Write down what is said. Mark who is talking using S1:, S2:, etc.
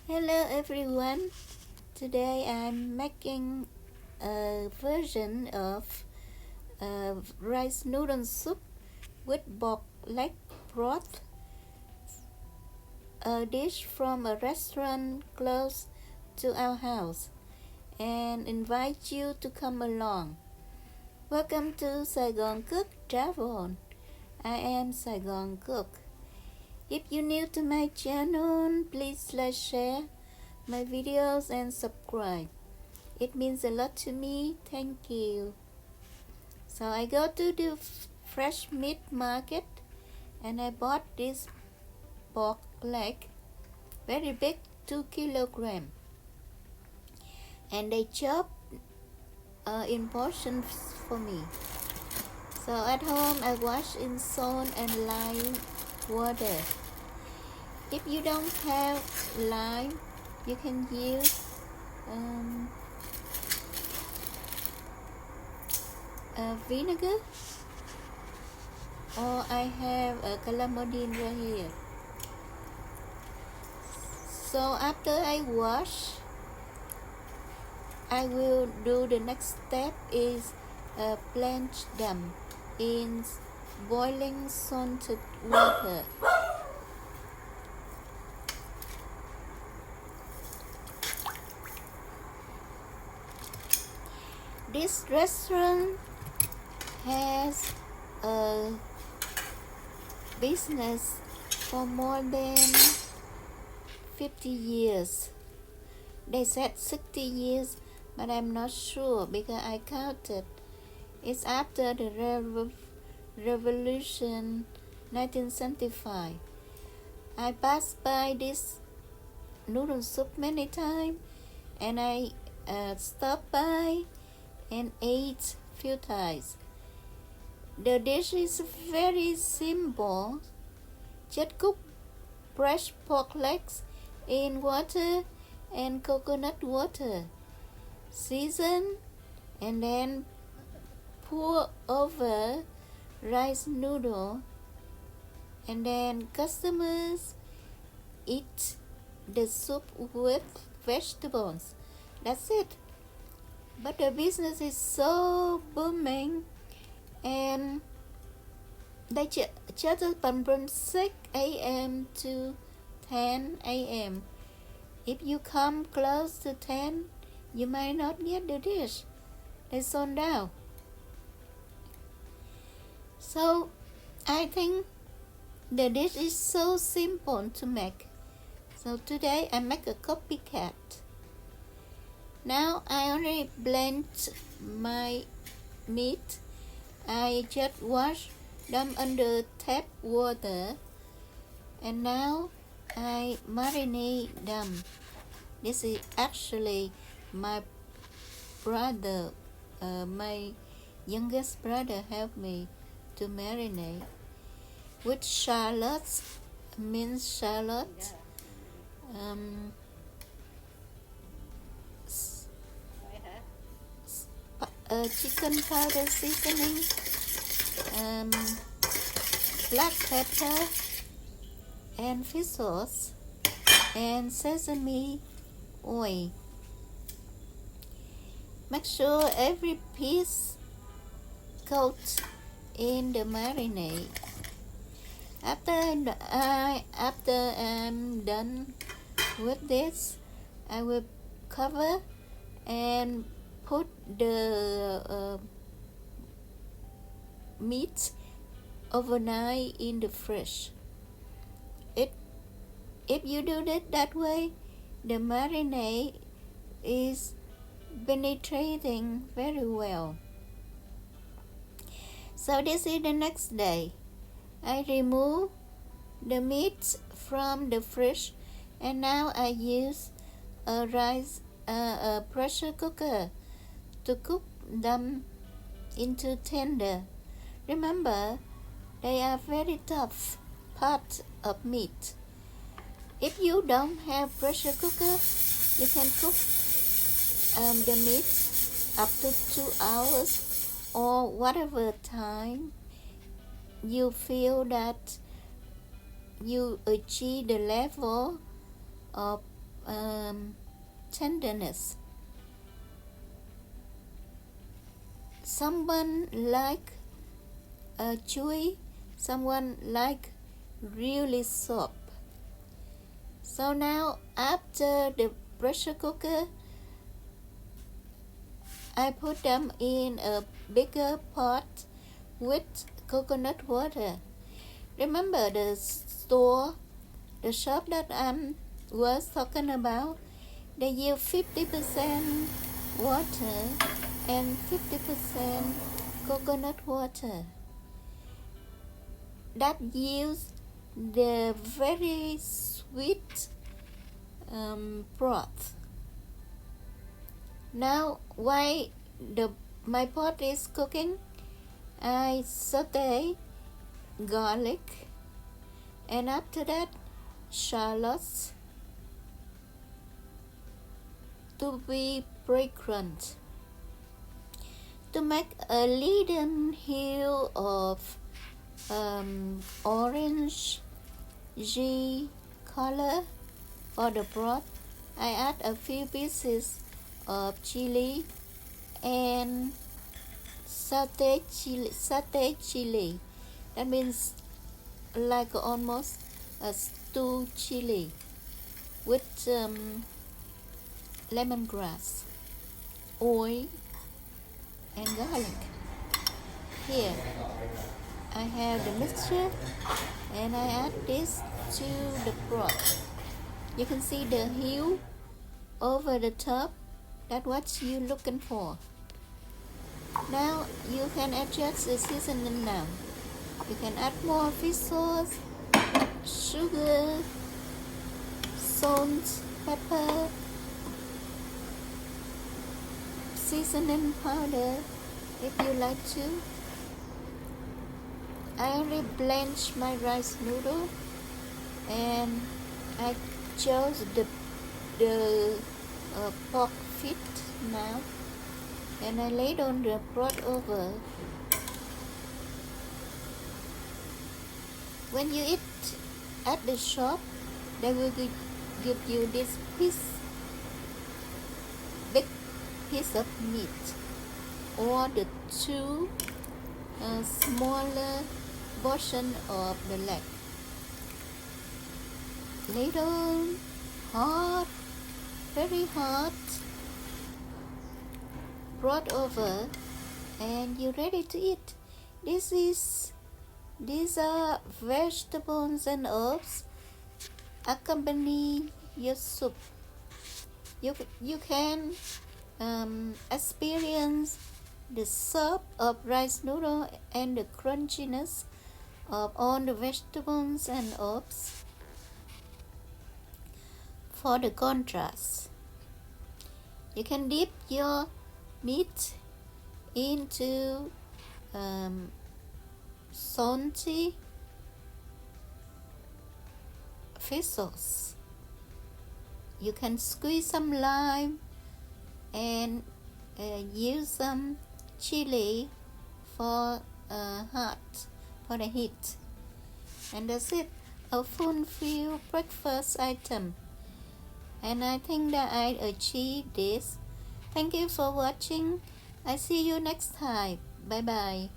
S1: Hello everyone. Today I'm making a version of rice noodle soup with pork leg broth, a dish from a restaurant close to our house, and invite you to come along. Welcome to Saigoncook Travel. I am Saigoncook. If you're new to my channel, please like, share my videos and subscribe. It means a lot to me. Thank you. So I go to the fresh meat market and I bought this pork leg, very big, 2 kilograms, and they chop in portions for me. So at home I wash in salt and lime water. If you don't have lime, you can use vinegar, or I have a calamodine right here. So after I wash, I will do the next step is blanch them in boiling salted water. This restaurant has a business for more than 50 years. They said 60 years, but I'm not sure because I counted. It's after the Revolution 1975. I passed by this noodle soup many times, and I stopped by and ate few times. The dish is very simple. Just cook fresh pork legs in water and coconut water. Season and then pour over rice noodle, and then customers eat the soup with vegetables. That's it. But the business is so booming, and they shut open from 6 a.m. to 10 a.m. If you come close to 10, you might not get the dish. They sold out. So I think the dish is so simple to make. So today I make a copycat. Now I already blend my meat. I just wash them under tap water, and now I marinate them. This is actually my brother, my youngest brother helped me to marinate with shallots, minced shallot, chicken powder seasoning, black pepper, and fish sauce, and sesame oil. Make sure every piece coats in the marinade. After I'm done with this, I will cover and put the meat overnight in the fridge. If you do it that way, the marinade is penetrating very well. So this is the next day. I remove the meat from the fridge, and now I use a pressure cooker to cook them into tender. Remember, they are very tough part of meat. If you don't have pressure cooker, you can cook the meat up to 2 hours or whatever time you feel that you achieve the level of tenderness. Someone like chewy, someone like really soft. So now after the pressure cooker, I put them in a bigger pot with coconut water. Remember the store, the shop that I was talking about, they use 50% water and 50% coconut water. That yields the very sweet broth. Now while my pot is cooking, I saute garlic, and after that shallots to be fragrant, to make a little hue of orange color for the broth. I add a few pieces of chili and sate chili. That means like almost a stew chili with lemongrass, oil, and garlic. Here I have the mixture, and I add this to the broth. You can see the hue over the top. That's what you're looking for. Now you can adjust the seasoning now. You can add more fish sauce, sugar, salt, pepper, seasoning powder if you like to. I only blanched my rice noodle, and I chose the pork feet now, and I laid on the broth over. When you eat at the shop, they will give you this big piece of meat, or the two smaller portion of the leg. Little hot, very hot, brought over, and you're ready to eat. These are vegetables and herbs accompany your soup. You can experience the soft of rice noodle and the crunchiness of all the vegetables and herbs. For the contrast, you can dip your meat into salty fish sauce. You can squeeze some lime and use some chili for for the heat. And that's it, a fulfilled breakfast item. And I think that I achieved this. Thank you for watching. I see you next time. Bye bye.